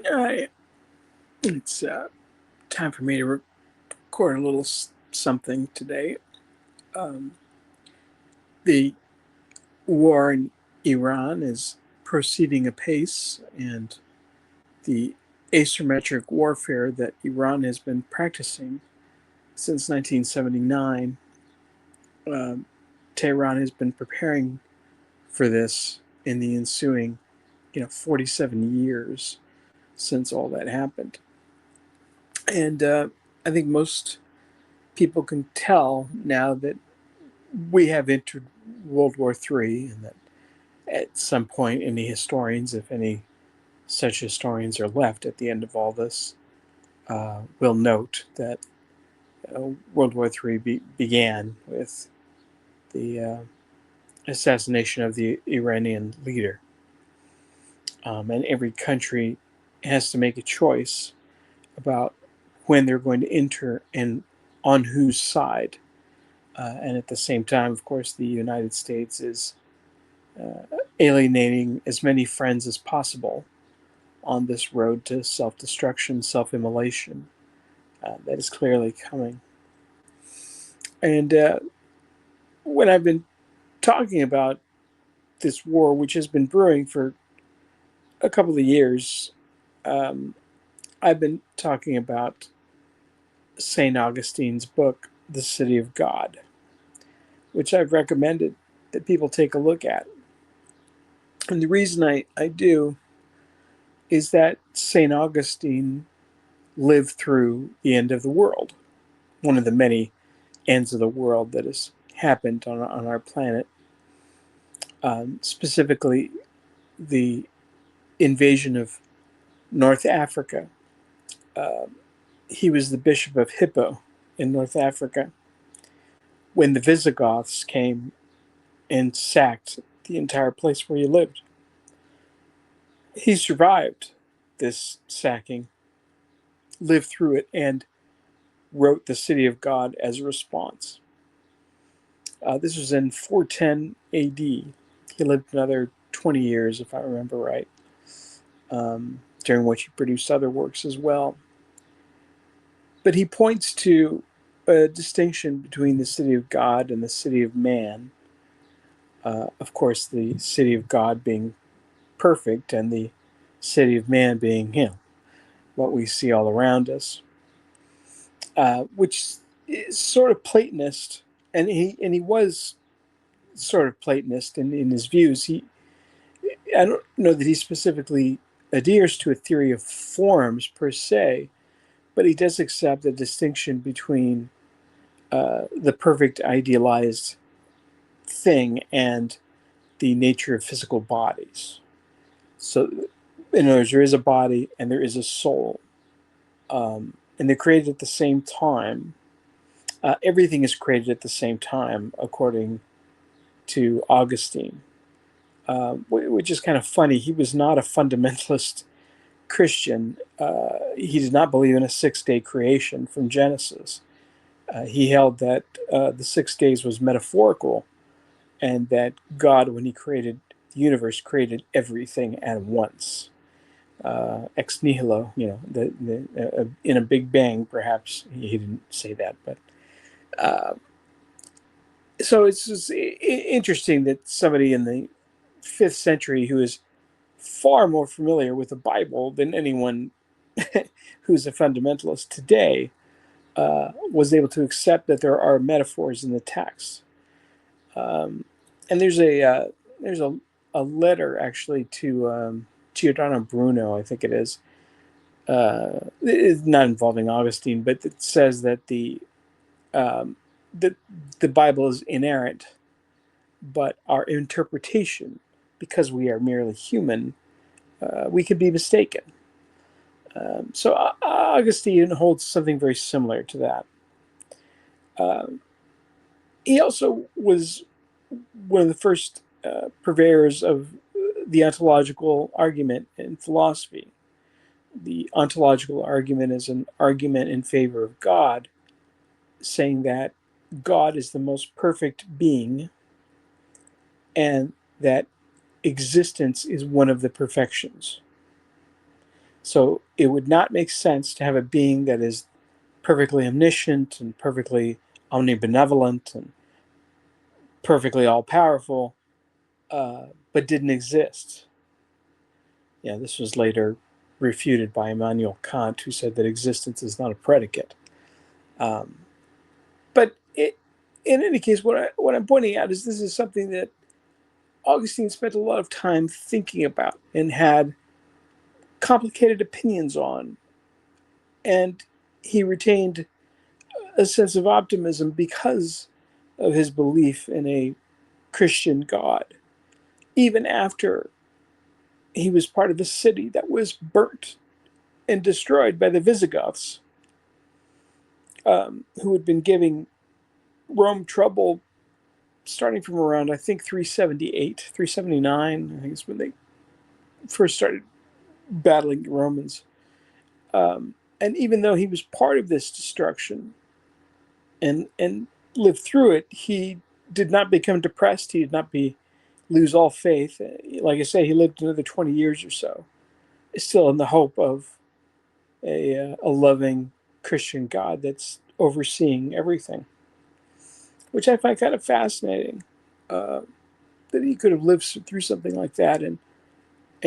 I, it's time for me to record a little something today. Um, the war in Iran is proceeding apace, and the asymmetric warfare that Iran has been practicing since 1979, Tehran has been preparing for this in the ensuing, 47 years since all that happened. And I think most people can tell now that we have entered World War III, and that at some point, any historians, if any such historians are left at the end of all this, will note that World War III began with the assassination of the Iranian leader. And every country has to make a choice about when they're going to enter and on whose side. And at the same time, of course, the United States is alienating as many friends as possible on this road to self-destruction, self-immolation that is clearly coming. And when I've been talking about this war, which has been brewing for a couple of years, I've been talking about St. Augustine's book, The City of God, which I've recommended that people take a look at. And the reason I do is that St. Augustine lived through the end of the world, one of the many ends of the world that has happened on our planet, specifically the invasion of North Africa. He was the Bishop of Hippo in North Africa when the Visigoths came and sacked the entire place where he lived. He survived this sacking, lived through it, and wrote The City of God as a response. This was in 410 AD. He lived another 20 years, if I remember right, during which he produced other works as well. But he points to a distinction between the city of God and the city of man. Of course, the city of God being perfect and the city of man being, what we see all around us, which is sort of Platonist, and he was sort of Platonist in his views. I don't know that he specifically adheres to a theory of forms per se, but he does accept the distinction between the perfect idealized thing and the nature of physical bodies. So, in other words, there is a body and there is a soul, and they're created at the same time. Everything is created at the same time, according to Augustine, which is kind of funny. He was not a fundamentalist Christian. He did not believe in a 6-day creation from Genesis. He held that the 6 days was metaphorical, and that God, when he created the universe, created everything at once. Ex nihilo, in a big bang, perhaps. He didn't say that, but so it's just interesting that somebody in the 5th century who is far more familiar with the Bible than anyone who's a fundamentalist today was able to accept that there are metaphors in the text. And there's a letter actually to Giordano Bruno, I think it is. It's not involving Augustine, but it says that the Bible is inerrant, but our interpretation, because we are merely human, we could be mistaken. So Augustine holds something very similar to that. He also was one of the first purveyors of the ontological argument in philosophy. The ontological argument is an argument in favor of God, saying that God is the most perfect being and that existence is one of the perfections. So it would not make sense to have a being that is perfectly omniscient and perfectly omnibenevolent and perfectly all-powerful, but didn't exist. This was later refuted by Immanuel Kant, who said that existence is not a predicate. But in any case, what I'm pointing out is this is something that Augustine spent a lot of time thinking about and had complicated opinions on. And he retained a sense of optimism because of his belief in a Christian God, even after he was part of a city that was burnt and destroyed by the Visigoths, who had been giving Rome trouble starting from around, I think, 378, 379. I think is when they first started battling the Romans. And even though he was part of this destruction and lived through it, he did not become depressed. He did not lose all faith. Like I say, he lived another 20 years or so, still in the hope of a loving Christian God that's overseeing everything, which I find kind of fascinating. That he could have lived through something like that and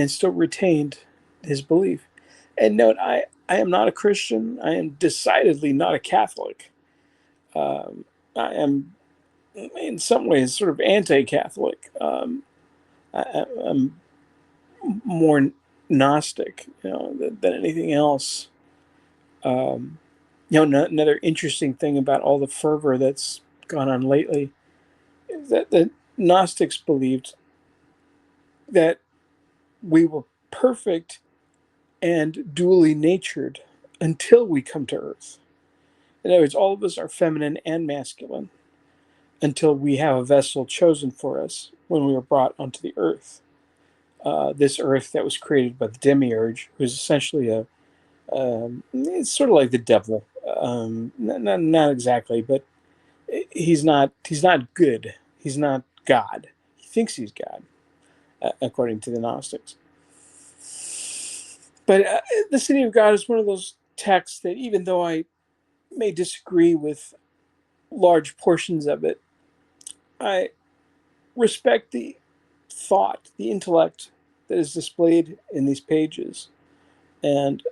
still retained his belief. And note, I am not a Christian. I am decidedly not a Catholic. I am, in some ways, sort of anti-Catholic. I'm more Gnostic, than anything else. Another interesting thing about all the fervor that's gone on lately is that the Gnostics believed that we were perfect and dually natured until we come to Earth. In other words, all of us are feminine and masculine until we have a vessel chosen for us when we were brought onto the Earth. This Earth that was created by the Demiurge, who's essentially it's sort of like the devil. Not exactly, but he's not good. He's not God. He thinks he's God, according to the Gnostics. But the City of God is one of those texts that, even though I may disagree with large portions of it, I respect the thought, the intellect that is displayed in these pages. And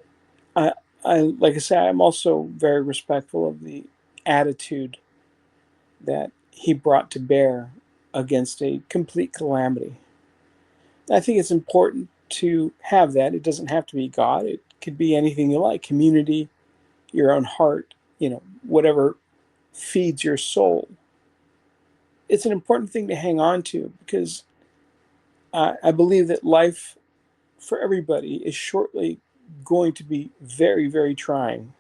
like I say, I'm also very respectful of the attitude that he brought to bear against a complete calamity. I think it's important to have that. It doesn't have to be God. It could be anything you like, community, your own heart, whatever feeds your soul. It's an important thing to hang on to because I believe that life for everybody is shortly going to be very, very trying,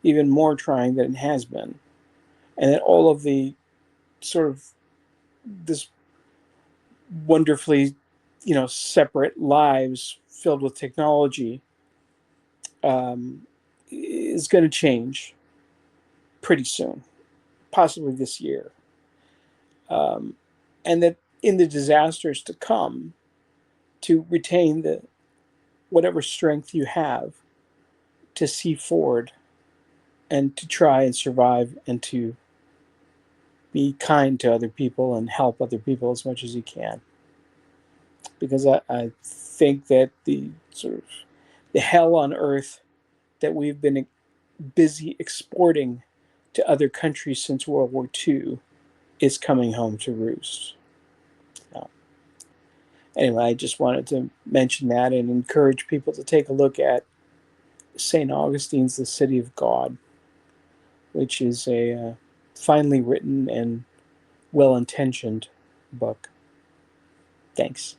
even more trying than it has been. And that all of the sort of this wonderfully, separate lives filled with technology is going to change pretty soon, possibly this year. And that in the disasters to come, to retain whatever strength you have to see forward and to try and survive and to be kind to other people and help other people as much as you can. Because I think that the sort of the hell on earth that we've been busy exporting to other countries since World War II is coming home to roost. Anyway, I just wanted to mention that and encourage people to take a look at St. Augustine's The City of God, which is a finely written and well-intentioned book. Thanks.